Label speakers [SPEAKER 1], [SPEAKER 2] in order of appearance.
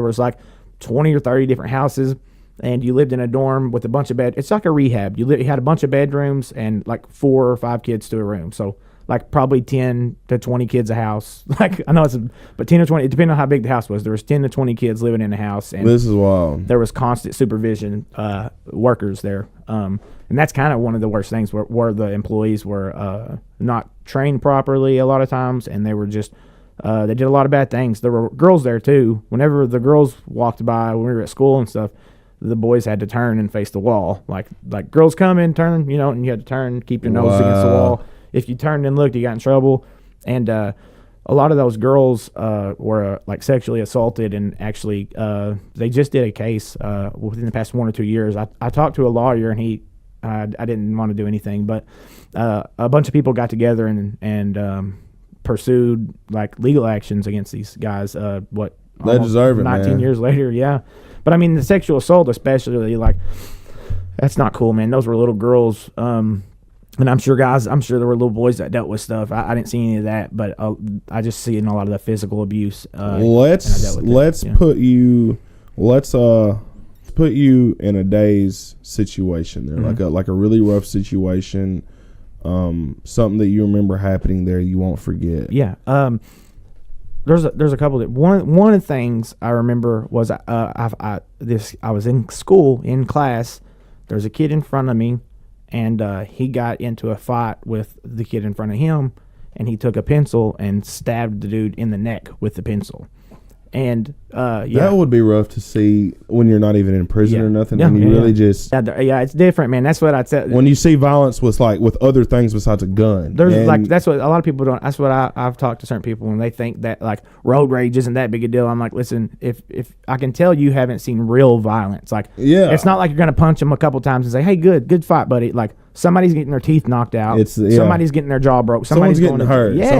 [SPEAKER 1] was like 20 or 30 different houses, and you lived in a dorm with a bunch of bed. It's like a rehab. You had a bunch of bedrooms and like 4 or 5 kids to a room. So like probably 10 to 20 kids a house. Like I know but 10 or 20, it depended on how big the house was. There was 10 to 20 kids living in the house. And
[SPEAKER 2] this is wild.
[SPEAKER 1] there was constant supervision, workers there. And that's kind of one of the worst things where the employees were not trained properly a lot of times, and they were just they did a lot of bad things. There were girls there too. Whenever the girls walked by when we were at school and stuff, the boys had to turn and face the wall. Like girls come in, turn, and you had to turn, keep your nose against the wall. If you turned and looked, you got in trouble. And a lot of those girls were like sexually assaulted, and actually they just did a case within the past 1 or 2 years. I talked to a lawyer, and I didn't want to do anything, but a bunch of people got together and pursued like legal actions against these guys.
[SPEAKER 2] They deserve it,
[SPEAKER 1] 19
[SPEAKER 2] man.
[SPEAKER 1] years later, yeah. But I mean, the sexual assault, especially, like that's not cool, man. Those were little girls. And I'm sure there were little boys that dealt with stuff. I didn't see any of that, but I just see in a lot of the physical abuse.
[SPEAKER 2] Let's put you in a day's situation there, like a really rough situation, something that you remember happening there you won't forget.
[SPEAKER 1] Yeah. There's a couple of one of the things I remember was I was in school in class. There's a kid in front of me, and he got into a fight with the kid in front of him, and he took a pencil and stabbed the dude in the neck with the pencil. And
[SPEAKER 2] that would be rough to see when you're not even in prison or nothing, and you really just
[SPEAKER 1] it's different, man. That's what I'd say.
[SPEAKER 2] When you see violence with other things besides a gun,
[SPEAKER 1] that's what a lot of people don't. That's what I've talked to certain people when they think that like road rage isn't that big a deal. I'm like, listen, if I can tell you haven't seen real violence, like it's not like you're gonna punch them a couple times and say, hey, good fight, buddy. Like somebody's getting their teeth knocked out, somebody's getting their jaw broke,
[SPEAKER 2] someone's getting hurt.
[SPEAKER 1] Yes.